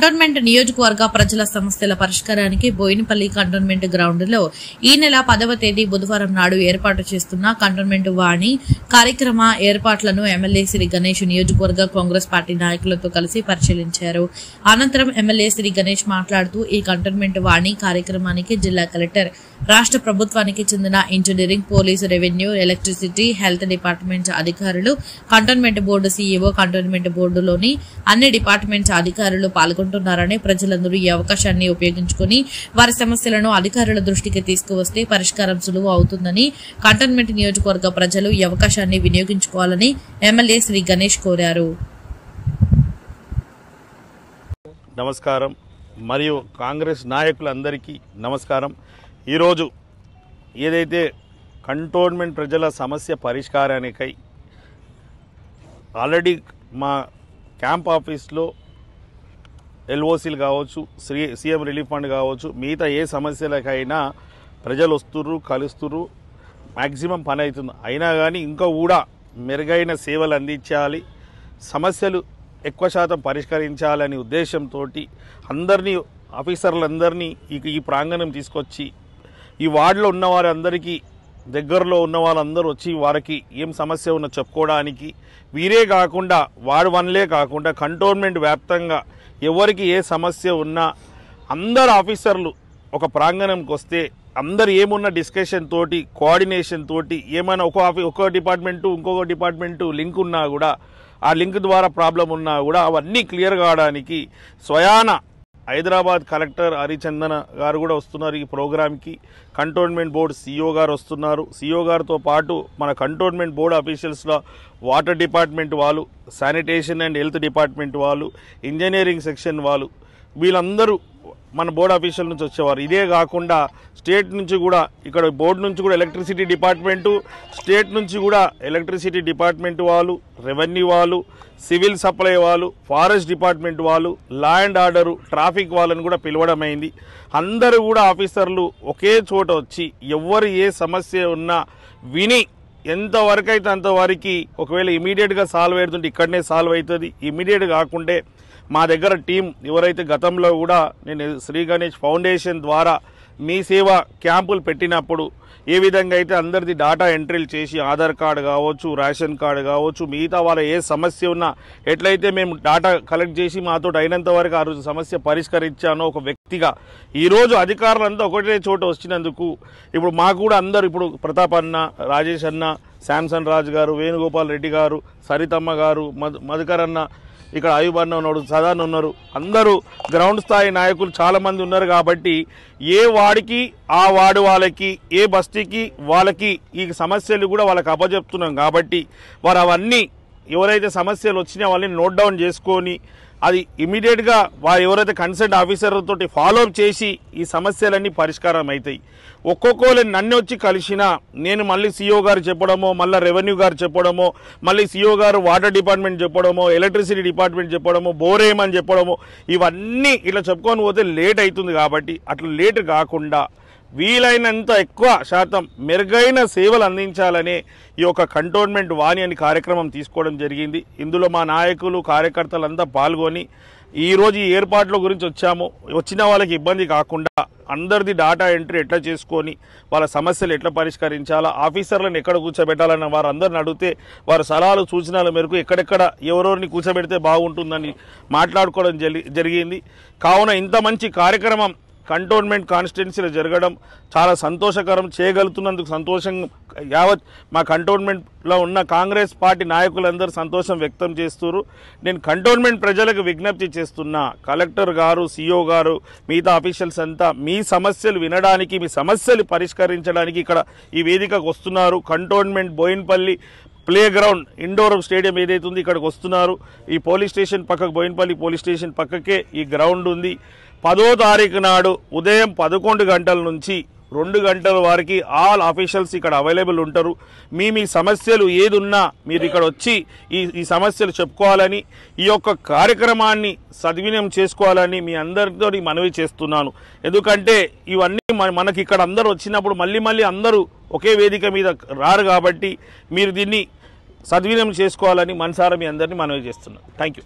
Cantonment నియోజకవర్గ ప్రజల సమస్యల పరిష్కారానికి బోయినపల్లి కంటోన్మెంట్ గ్రౌండ్ లో ఈ నెల 10వ తేదీ బుధవారం నాడు ఏర్పాటు చేస్తున్న కంటోన్మెంట్ వాణి కార్యక్రమ ఏర్పాట్లను ఎమ్మెల్యే శ్రీ గణేష్ నియోజకవర్గ కాంగ్రెస్ పార్టీ నాయకులతో కలిసి పరిశీలించారు. అనంతరం ఎమ్మెల్యే శ్రీ గణేష్ మాట్లాడుతూ ఈ కంటోన్మెంట్ వాణి కార్యక్రమానికి జిల్లా కలెక్టర్, రాష్ట్ర ప్రభుత్వానికి చెందిన engineering, police, revenue, electricity, health department అధికారులు, కంటోన్మెంట్ బోర్డు సీఈఓ, కంటోన్మెంట్ బోర్డులోని అన్ని డిపార్ట్మెంట్స్ అధికారులు పాల్గొంటున్నారని, ప్రజలందరూ ఈ అవకాశాన్ని ఉపయోగించుకుని వారి సమస్యలను అధికారుల దృష్టికి తీసుకువస్తే పరిష్కారం సులువు అవుతుందని, కంటోన్మెంట్ నియోజకవర్గ ప్రజలు ఈ అవకాశాన్ని వినియోగించుకోవాలని ఎమ్మెల్యే శ్రీ గణేష్ కోరారు. నమస్కారం మరియు కాంగ్రెస్ నాయకులందరికీ నమస్కారం. ఈరోజు ఏదైతే కంటోన్మెంట్ ప్రజల సమస్య పరిష్కారానికై ఆల్రెడీ మా క్యాంప్ ఆఫీస్లో ఎల్ఓసీలు కావచ్చు, సీఎం రిలీఫ్ ఫండ్ కావచ్చు, మిగతా ఏ సమస్యలకైనా ప్రజలు వస్తుర్రు, కలుస్తుర్రు, మ్యాక్సిమం పని అవుతుంది. అయినా కానీ ఇంకా కూడా మెరుగైన సేవలు అందించాలి, సమస్యలు ఎక్కువ శాతం పరిష్కరించాలనే ఉద్దేశంతో అందరినీ, ఆఫీసర్లందరినీ ఈ ప్రాంగణం తీసుకొచ్చి ఈ వార్డులో ఉన్న వారందరికీ, దగ్గరలో ఉన్న వాళ్ళందరూ వచ్చి వారికి ఏం సమస్య ఉన్నా చెప్పుకోవడానికి, వీరే కాకుండా వార్డు వన్లే కాకుండా కంటోన్మెంట్ వ్యాప్తంగా ఎవరికి ఏ సమస్య ఉన్నా అందరు ఆఫీసర్లు ఒక ప్రాంగణంకి వస్తే అందరు ఏమున్న డిస్కషన్ తోటి, కోఆర్డినేషన్ తోటి, ఏమైనా ఒక డిపార్ట్మెంటు ఇంకొక డిపార్ట్మెంటు లింక్ ఉన్నా కూడా, ఆ లింక్ ద్వారా ప్రాబ్లం ఉన్నా కూడా అవన్నీ క్లియర్ కావడానికి స్వయాన హైదరాబాద్ కలెక్టర్ హరిచందన గారు కూడా వస్తున్నారు ఈ ప్రోగ్రామ్కి. కంటోన్మెంట్ బోర్డు సీఈఓ గారు వస్తున్నారు. సీఈఓ గారితో పాటు మన కంటోన్మెంట్ బోర్డు అఫీషియల్స్లో వాటర్ డిపార్ట్మెంట్ వాళ్ళు, శానిటేషన్ అండ్ హెల్త్ డిపార్ట్మెంట్ వాళ్ళు, ఇంజనీరింగ్ సెక్షన్ వాళ్ళు, వీళ్ళందరూ మన బోర్డు అఫీషియల్ నుంచి వచ్చేవారు. ఇదే కాకుండా స్టేట్ నుంచి కూడా, ఇక్కడ బోర్డు నుంచి కూడా ఎలక్ట్రిసిటీ డిపార్ట్మెంటు, స్టేట్ నుంచి కూడా ఎలక్ట్రిసిటీ డిపార్ట్మెంట్ వాళ్ళు, రెవెన్యూ వాళ్ళు, సివిల్ సప్లై వాళ్ళు, ఫారెస్ట్ డిపార్ట్మెంట్ వాళ్ళు, లా అండ్ ఆర్డరు, ట్రాఫిక్ వాళ్ళని కూడా పిలవడమైంది. అందరూ కూడా ఆఫీసర్లు ఒకే చోట వచ్చి ఎవరు ఏ సమస్య ఉన్నా విని ఎంతవరకు అయితే అంతవరకు, ఒకవేళ ఇమీడియట్గా సాల్వ్ అవుతుంటే ఇక్కడనే సాల్వ్ అవుతుంది. ఇమీడియట్ కాకుంటే మా దగ్గర టీం ఎవరైతే గతంలో కూడా నేను శ్రీ గణేష్ ఫౌండేషన్ ద్వారా మీ సేవ క్యాంపులు పెట్టినప్పుడు ఏ విధంగా అయితే అందరిది డాటా ఎంట్రీలు చేసి ఆధార్ కార్డు కావచ్చు, రేషన్ కార్డు కావచ్చు, మిగతా వాళ్ళ ఏ సమస్య ఉన్నా ఎట్లయితే మేము డాటా కలెక్ట్ చేసి మాతో అయినంత వరకు ఆ రోజు సమస్య పరిష్కరించానో ఒక వ్యక్తిగా, ఈరోజు అధికారులంతా ఒకటే చోట వచ్చినందుకు ఇప్పుడు మాకు కూడా అందరూ, ఇప్పుడు ప్రతాప్ అన్న, రాజేష్ అన్న, శాంసన్ రాజు గారు, వేణుగోపాల్ రెడ్డి గారు, సరితమ్మ గారు, మధుకర్ అన్న, ఇక్కడ అయూబ్ అన్న ఉన్నాడు, సదాన్ ఉన్నారు, అందరూ గ్రౌండ్ స్థాయి నాయకులు చాలామంది ఉన్నారు. కాబట్టి ఏ వాడికి ఆ వార్డు వాళ్ళకి, ఏ బస్తీకి వాళ్ళకి ఈ సమస్యలు కూడా వాళ్ళకి అప్పచెప్తున్నాం. కాబట్టి వారు అవన్నీ ఎవరైతే సమస్యలు వచ్చినా వాళ్ళని నోట్ డౌన్ చేసుకొని అది ఇమీడియట్గా వారు ఎవరైతే కన్సర్న్ ఆఫీసర్లతో ఫాలోఅప్ చేసి ఈ సమస్యలన్నీ పరిష్కారం అవుతాయి. ఒక్కొక్కరు నన్ను వచ్చి కలిసినా నేను మళ్ళీ సీఈఓ గారు చెప్పడమో, మళ్ళీ రెవెన్యూ గారు చెప్పడమో, మళ్ళీ సీఈఓ గారు వాటర్ డిపార్ట్మెంట్ చెప్పడమో, ఎలక్ట్రిసిటీ డిపార్ట్మెంట్ చెప్పడమో, బోరేమని చెప్పడమో, ఇవన్నీ ఇట్లా చెప్పుకొని పోతే లేట్ అవుతుంది. కాబట్టి అట్లా లేట్ కాకుండా వీలైనంత ఎక్కువ శాతం మెరుగైన సేవలు అందించాలనే ఈ యొక్క కంటోన్మెంట్ వాణి అని కార్యక్రమం తీసుకోవడం జరిగింది. ఇందులో మా నాయకులు, కార్యకర్తలంతా పాల్గొని ఈరోజు ఈ ఏర్పాట్ల గురించి వచ్చాము. వచ్చిన వాళ్ళకి ఇబ్బంది కాకుండా అందరిది డాటా ఎంట్రీ ఎట్లా చేసుకొని వాళ్ళ సమస్యలు ఎట్లా పరిష్కరించాలా, ఆఫీసర్లను ఎక్కడ కూర్చోబెట్టాలన్న వారు అందరిని అడిగితే వారు సలహాలు, సూచనల మేరకు ఎక్కడెక్కడ ఎవరెవరిని కూర్చోబెడితే బాగుంటుందని మాట్లాడుకోవడం జరిగింది. కావున ఇంత మంచి కార్యక్రమం కంటోన్మెంట్ కాన్స్టిట్యున్సీలో జరగడం చాలా సంతోషకరం. చేయగలుగుతున్నందుకు సంతోషం యావత్ మా కంటోన్మెంట్లో ఉన్న కాంగ్రెస్ పార్టీ నాయకులందరూ సంతోషం వ్యక్తం చేస్తున్నారు. నేను కంటోన్మెంట్ ప్రజలకు విజ్ఞప్తి చేస్తున్నా, కలెక్టర్ గారు, సీఈఓ గారు, మిగతా ఆఫీషియల్స్ అంతా మీ సమస్యలు వినడానికి, మీ సమస్యలు పరిష్కరించడానికి ఇక్కడ ఈ వేదికకు వస్తున్నారు. Cantonment Boinpally playground, indoor stadium ఏదైతే ఉంది ఇక్కడికి వస్తున్నారు. ఈ పోలీస్ స్టేషన్ పక్కకు, బోయినపల్లి పోలీస్ స్టేషన్ పక్కకే ఈ గ్రౌండ్ ఉంది. 10వ తారీఖు నాడు ఉదయం 11 గంటల నుంచి 2 గంటల వరకు ఆల్ ఆఫీషియల్స్ ఇక్కడ అవైలబుల్ ఉంటారు. మీ సమస్యలు ఏదున్నా మీరు ఇక్కడ వచ్చి ఈ సమస్యలు చెప్పుకోవాలని, ఈ యొక్క కార్యక్రమాన్ని సద్వినియోగం చేసుకోవాలని మీ అందరితో మనవి చేస్తున్నాను. ఎందుకంటే ఇవన్నీ మనకి ఇక్కడ అందరూ వచ్చినప్పుడు మళ్ళీ అందరూ ఒకే వేదిక మీద రారు. కాబట్టి మీరు దీన్ని సద్వినియోగం చేసుకోవాలని మనసారా మీ అందరినీ మనవి చేస్తున్నాను. Thank you.